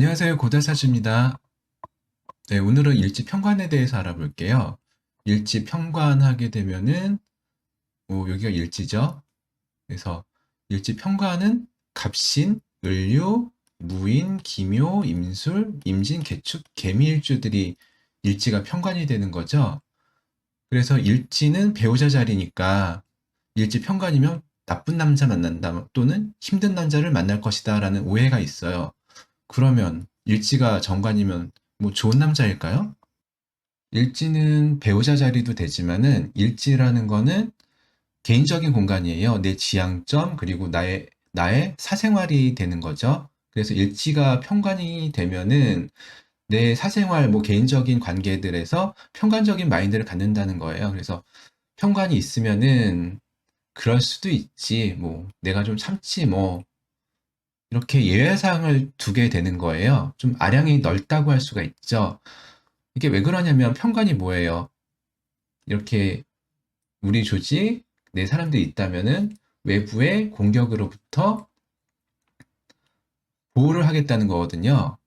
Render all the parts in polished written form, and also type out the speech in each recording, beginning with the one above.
안녕하세요. 고달사주입니다. 네, 오늘은 일지 평관에 대해서 알아볼게요. 일지 평관하게 되면은, 여기가 일지죠. 그래서 일지 평관은 갑신, 을류, 무인, 기묘, 임술, 임진, 개축, 개미일주들이 일지가 평관이 되는 거죠. 그래서 일지는 배우자 자리니까 일지 평관이면 나쁜 남자 만난다 또는 힘든 남자를 만날 것이다 라는 오해가 있어요. 그러면 일지가 정관이면 뭐 좋은 남자일까요? 일지는 배우자 자리도 되지만은 일지라는 거는 개인적인 공간이에요. 내 지향점 그리고 나의 사생활이 되는 거죠. 그래서 일지가 평관이 되면은 내 사생활 뭐 개인적인 관계들에서 평관적인 마인드를 갖는다는 거예요. 그래서 평관이 있으면은 그럴 수도 있지. 뭐 내가 좀 참지 뭐 이렇게 예외사항을 두게 되는 거예요. 좀 아량이 넓다고 할 수가 있죠. 이게 왜 그러냐면 편관이 뭐예요? 이렇게 우리 조직, 내 사람들이 있다면은 외부의 공격으로부터 보호를 하겠다는 거거든요.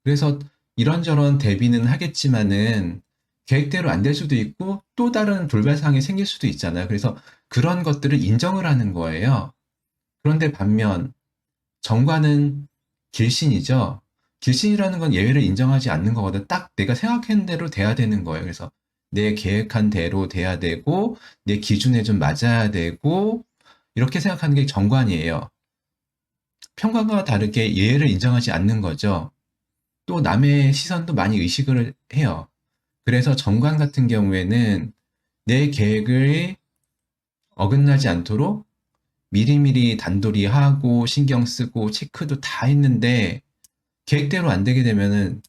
그래서 이런저런 대비는 하겠지만은 계획대로 안 될 수도 있고 또 다른 돌발 상황이 생길 수도 있잖아요. 그래서 그런 것들을 인정을 하는 거예요. 그런데 반면 정관은 길신이죠. 길신이라는 건 예외를 인정하지 않는 거거든. 딱 내가 생각한 대로 돼야 되는 거예요. 그래서 내 계획한 대로 돼야 되고, 내 기준에 좀 맞아야 되고, 이렇게 생각하는 게 정관이에요. 평관과 다르게 예외를 인정하지 않는 거죠. 또 남의 시선도 많이 의식을 해요. 그래서 정관 같은 경우에는 내 계획을 어긋나지 않도록 미리미리 단돌이 하고 신경 쓰고 체크도 다 했는데 계획대로 안 되게 되면은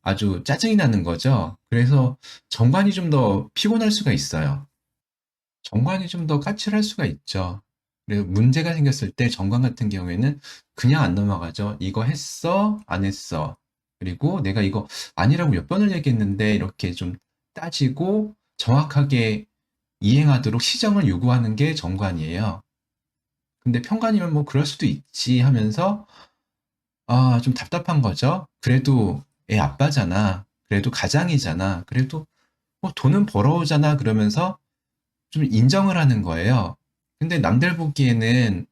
아주 짜증이 나는 거죠. 그래서 정관이 좀 더 피곤할 수가 있어요. 정관이 좀 더 까칠할 수가 있죠. 그래서 문제가 생겼을 때 정관 같은 경우에는 그냥 안 넘어가죠. 이거 했어? 안 했어? 그리고 내가 이거 아니라고 몇 번을 얘기했는데 이렇게 좀 따지고 정확하게 이행하도록 시정을 요구하는 게 정관이에요. 근데 평관이면 뭐 그럴 수도 있지 하면서 좀 답답한 거죠. 그래도 애 아빠잖아. 그래도 가장이잖아. 그래도 뭐 돈은 벌어오잖아. 그러면서 좀 인정을 하는 거예요. 근데 남들 보기에는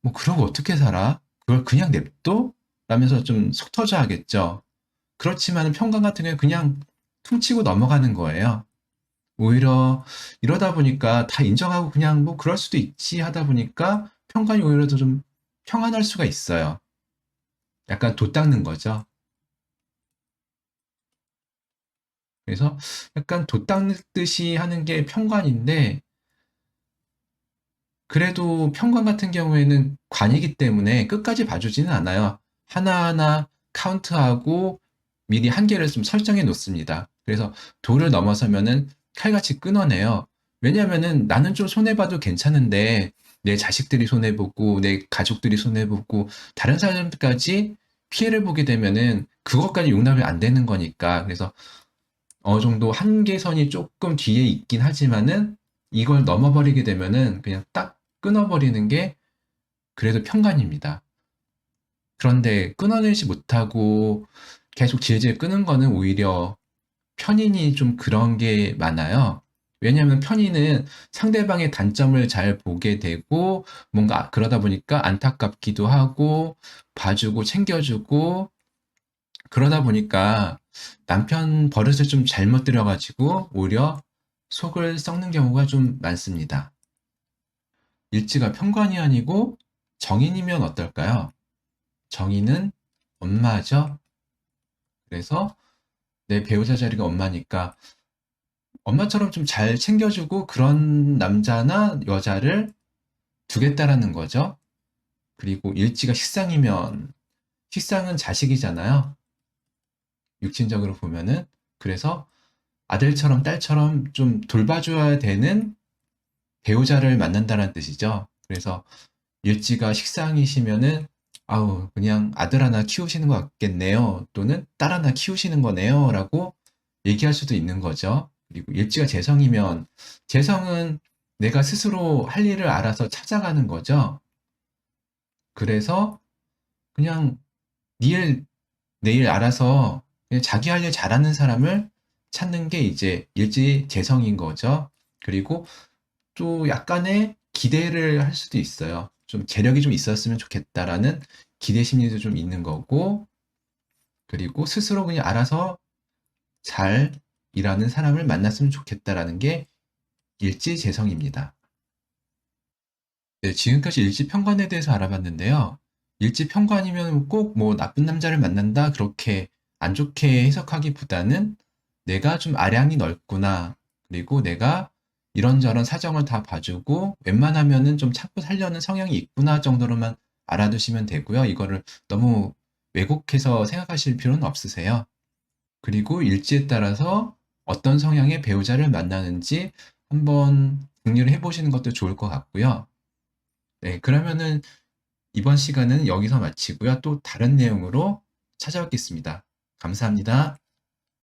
뭐 그러고 어떻게 살아? 그걸 그냥 냅둬? 라면서 좀 속 터져 하겠죠. 그렇지만 평강 같은 경우는 그냥 퉁치고 넘어가는 거예요. 오히려 이러다 보니까 다 인정하고 그냥 뭐 그럴 수도 있지 하다 보니까 평강이 오히려 더 좀 평안할 수가 있어요. 약간 돛닦는 거죠. 그래서 약간 돛닦듯이 하는 게 평관인데 그래도 평관 같은 경우에는 관이기 때문에 끝까지 봐주지는 않아요. 하나하나 카운트하고 미리 한계를 좀 설정해 놓습니다. 그래서 도를 넘어서면은 칼같이 끊어내요. 왜냐면은 나는 좀 손해봐도 괜찮은데 내 자식들이 손해보고 내 가족들이 손해보고 다른 사람들까지 피해를 보게 되면은 그것까지 용납이 안 되는 거니까. 그래서 어느 정도 한계선이 조금 뒤에 있긴 하지만은 이걸 넘어버리게 되면은 그냥 딱 끊어버리는 게 그래도 평간입니다. 그런데 끊어내지 못하고 계속 질질 끄는 거는 오히려 편인이 좀 그런 게 많아요. 왜냐하면 편인은 상대방의 단점을 잘 보게 되고 뭔가 그러다 보니까 안타깝기도 하고 봐주고 챙겨주고 그러다 보니까 남편 버릇을 좀 잘못 들여가지고 오히려 속을 썩는 경우가 좀 많습니다. 일지가 편관이 아니고 정인이면 어떨까요? 정인은 엄마죠. 그래서 내 배우자 자리가 엄마니까 엄마처럼 좀 잘 챙겨주고 그런 남자나 여자를 두겠다라는 거죠. 그리고 일지가 식상이면 식상은 자식이잖아요. 육신적으로 보면은. 그래서 아들처럼 딸처럼 좀 돌봐줘야 되는 배우자를 만난다는 뜻이죠. 그래서 일지가 식상이시면은 아우 그냥 아들 하나 키우시는 것 같겠네요. 또는 딸 하나 키우시는 거네요. 라고 얘기할 수도 있는 거죠. 그리고 일지가 재성이면 재성은 내가 스스로 할 일을 알아서 찾아가는 거죠. 그래서 그냥 니일 내 일 알아서 그냥 자기 할 일 잘하는 사람을 찾는 게 이제 일지재성인 거죠. 그리고 또 약간의 기대를 할 수도 있어요. 좀 재력이 좀 있었으면 좋겠다라는 기대 심리도 좀 있는 거고, 그리고 스스로 그냥 알아서 잘 일하는 사람을 만났으면 좋겠다라는 게 일지재성입니다. 네, 지금까지 일지평간에 대해서 알아봤는데요. 일지평간이면 꼭 뭐 나쁜 남자를 만난다 그렇게 안 좋게 해석하기보다는 내가 좀 아량이 넓구나. 그리고 내가 이런저런 사정을 다 봐주고 웬만하면은 좀 참고 살려는 성향이 있구나 정도로만 알아두시면 되고요. 이거를 너무 왜곡해서 생각하실 필요는 없으세요. 그리고 일지에 따라서 어떤 성향의 배우자를 만나는지 한번 궁리를 해보시는 것도 좋을 것 같고요. 네, 그러면은 이번 시간은 여기서 마치고요. 또 다른 내용으로 찾아뵙겠습니다. 감사합니다.